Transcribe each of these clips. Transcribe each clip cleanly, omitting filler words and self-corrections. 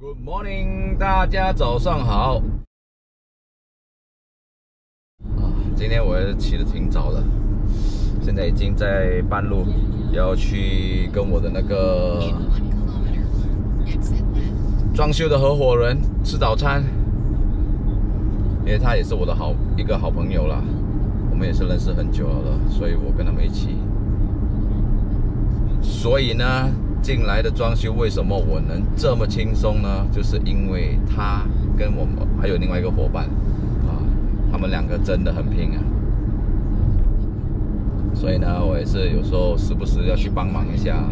Good morning， 大家早上好。今天我起得挺早的，现在已经在半路，要去跟我的那个装修的合伙人吃早餐，因为他也是我的一个好朋友啦，我们也是认识很久了，所以我跟他们一起。所以呢，进来的装修为什么我能这么轻松呢？就是因为他跟我们还有另外一个伙伴他们两个真的很拼啊。所以呢，我也是有时候时不时要去帮忙一下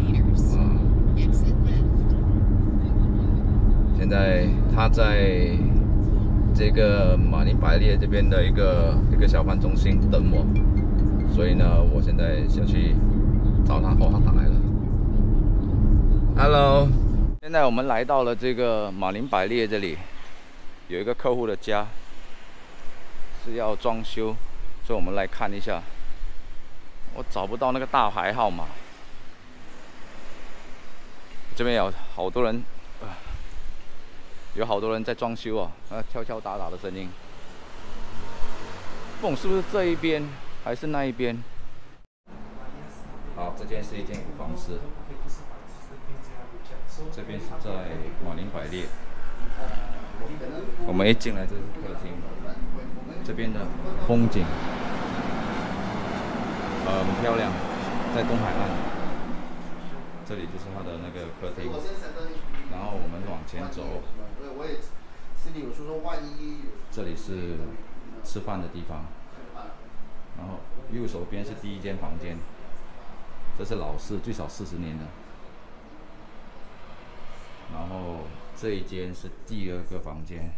现在他在这个马林百列这边的一个小贩中心等我，所以呢，我现在想去找他。他打来了。Hello， 现在我们来到了这个马林百列这里，有一个客户的家是要装修，所以我们来看一下。我找不到那个大牌号码，这边有好多人，在装修啊，敲敲打打的声音。不懂是不是这一边还是那一边？好，这间是一间五房式。这边是在马林百列，我们一进来这是客厅，这边的风景很漂亮，在东海岸，这里就是它的那个客厅，然后我们往前走，这里是吃饭的地方，然后右手边是第一间房间，这是老式，最少40年的。然后这一间是第二个房间，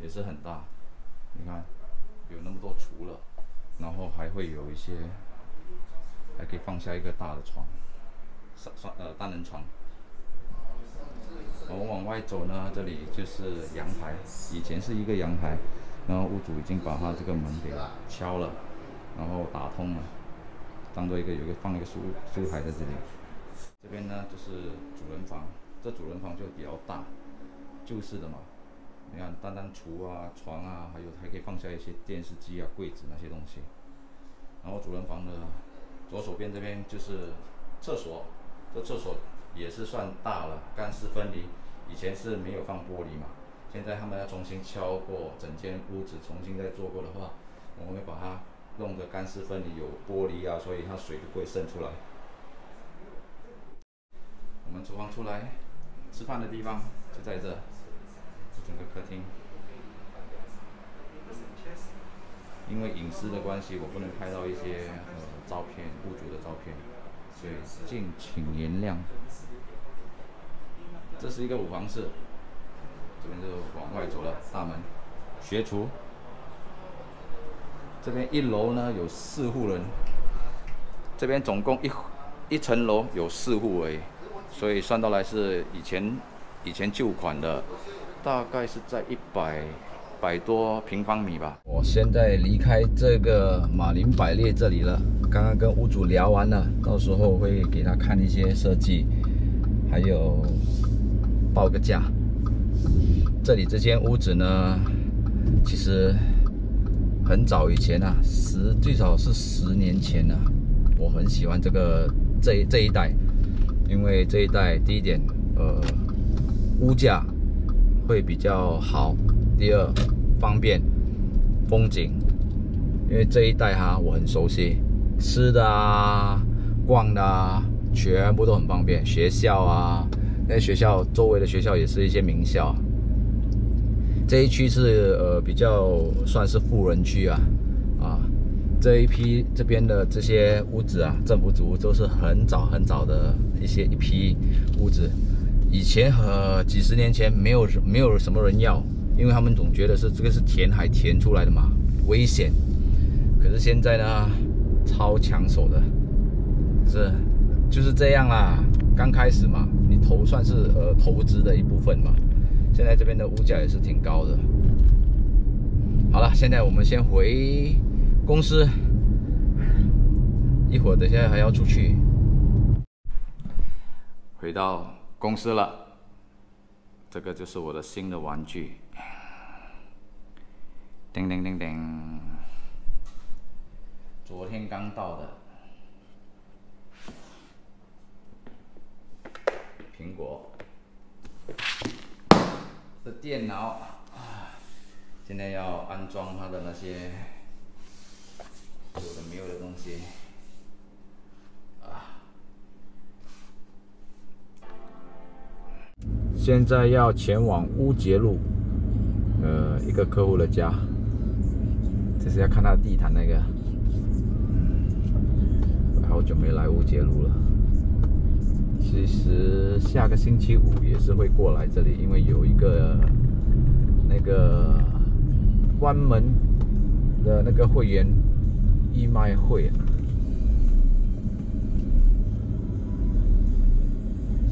也是很大，你看有那么多橱了，然后还会有一些，还可以放下一个大的床，单人床。我们往外走呢，这里就是阳台，以前是一个阳台，然后屋主已经把他这个门给敲了，然后打通了，当做放一个书台在这里。这边呢就是主人房。这主人房就比较大，旧式的嘛，你看单橱啊、床啊，还可以放下一些电视机啊、柜子那些东西。然后主人房的左手边这边就是厕所，这厕所也是算大了，干湿分离。以前是没有放玻璃嘛，现在他们要重新敲过整间屋子，重新再做过的话，我们会把它弄得干湿分离，有玻璃啊，所以它水就不会渗出来。我们厨房出来。吃饭的地方就在这，整个客厅。因为隐私的关系，我不能拍到一些照片，屋主的照片，所以敬请原谅。这是一个五房式，这边就往外走了，大门，学厨。这边1楼呢有4户人，这边总共一层楼有4户而已。所以算到来是以前旧款的，大概是在100多平方米吧。我现在离开这个马林百列这里了，刚刚跟屋主聊完了，到时候会给他看一些设计，还有报个价。这里这间屋子呢，其实很早以前啊，最少是10年前啊，我很喜欢这一代。因为这一代第一点，屋价会比较好；第二，方便，风景。因为这一代我很熟悉，吃的啊、逛的啊，全部都很方便。学校啊，那学校周围的学校也是一些名校。这一区是比较算是富人区啊。这一批这边的这些屋子啊，政府组屋都是很早的一批屋子。以前几十年前没有什么人要，因为他们总觉得这个是填海填出来的嘛，危险。可是现在呢，超抢手的，就是这样啦。刚开始嘛，你算是投资的一部分嘛。现在这边的物价也是挺高的。好了，现在我们先回公司，一会儿等一下还要出去。回到公司了，这个就是我的新的玩具。叮叮叮叮，昨天刚到的苹果的电脑，今天要安装它的那些有的没有的东西。现在要前往乌节路，一个客户的家，这是要看他的地毯那个。好久没来乌节路了。其实下个星期五也是会过来这里，因为有一个那个关门的那个会员义卖会，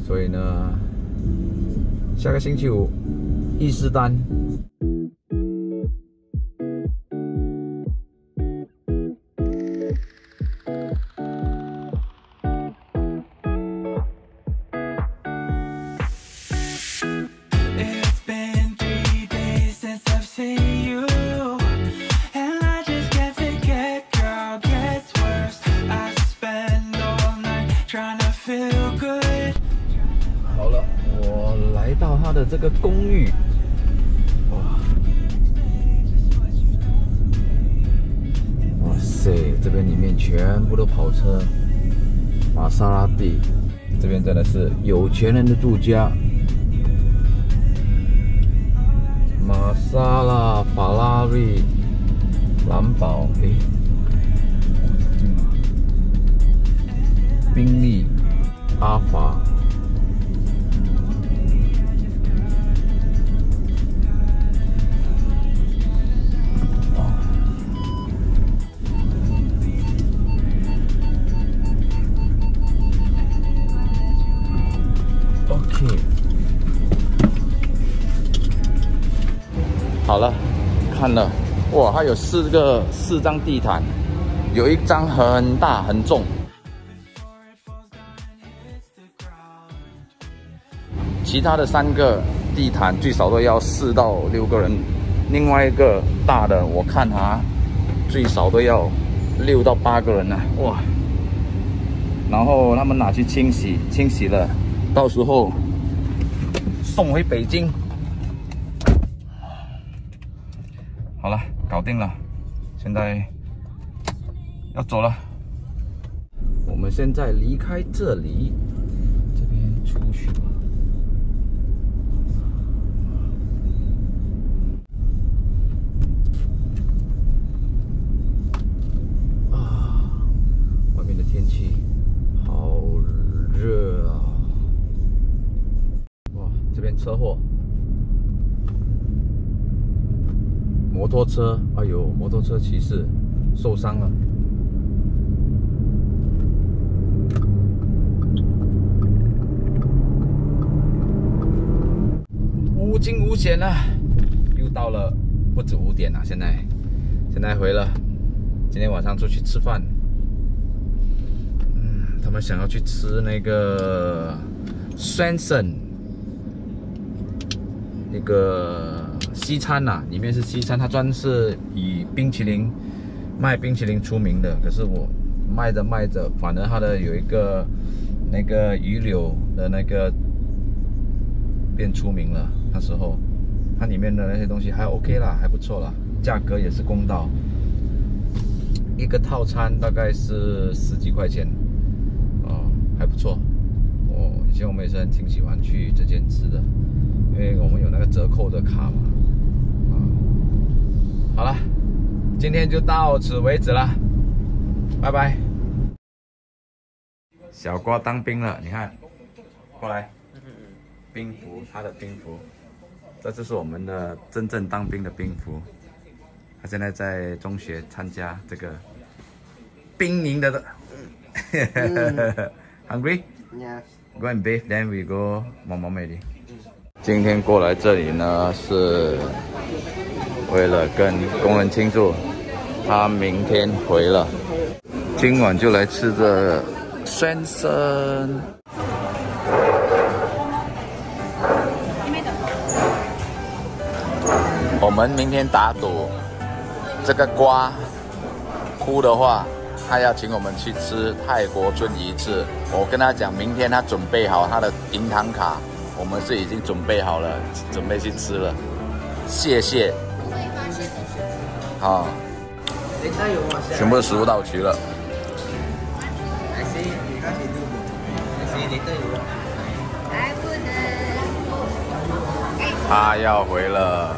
所以呢。下个星期五，伊斯丹。好了，我来到他的这个公寓，哇塞，这边里面全部都跑车，玛莎拉蒂，这边真的是有钱人的住家，玛莎拉、法拉利、兰博，宾利、阿法。好了，看了，哇，它有四张地毯，有一张很大很重，其他的3个地毯最少都要4到6个人，另外一个大的我看最少都要6到8个人呢，哇！然后他们拿去清洗了，到时候送回北京。好了，搞定了，现在要走了。我们现在离开这里，这边出去吧。外面的天气好热啊！哇，这边车祸。摩托车，哎呦，摩托车骑士受伤了。无惊无险啊！又到了不止5点了，现在回了。今天晚上出去吃饭，他们想要去吃那个 Swenson 那个西餐呐，里面是西餐，它专是以卖冰淇淋出名的。可是我卖着，反而它的有一个那个鱼柳的那个变出名了。那时候它里面的那些东西还 OK 啦，还不错啦，价格也是公道。一个套餐大概是10几块钱，还不错。以前我们也是挺喜欢去这间吃的，因为我们有那个折扣的卡嘛。好了，今天就到此为止了，拜拜。小瓜当兵了，你看，过来，兵服，他的兵服，这就是我们的真正当兵的兵服。他现在在中学参加这个兵营的。Hungry? Yeah. Go and bathe, then we go Momomedi. 今天过来这里呢，是为了跟工人庆祝，他明天回了，今晚就来吃这Swenson。我们明天打赌，这个瓜哭的话，他要请我们去吃泰国春鱼翅。我跟他讲，明天他准备好他的银行卡，我们是已经准备好了，准备去吃了。谢谢。好，全部食物到齐了。他要回了。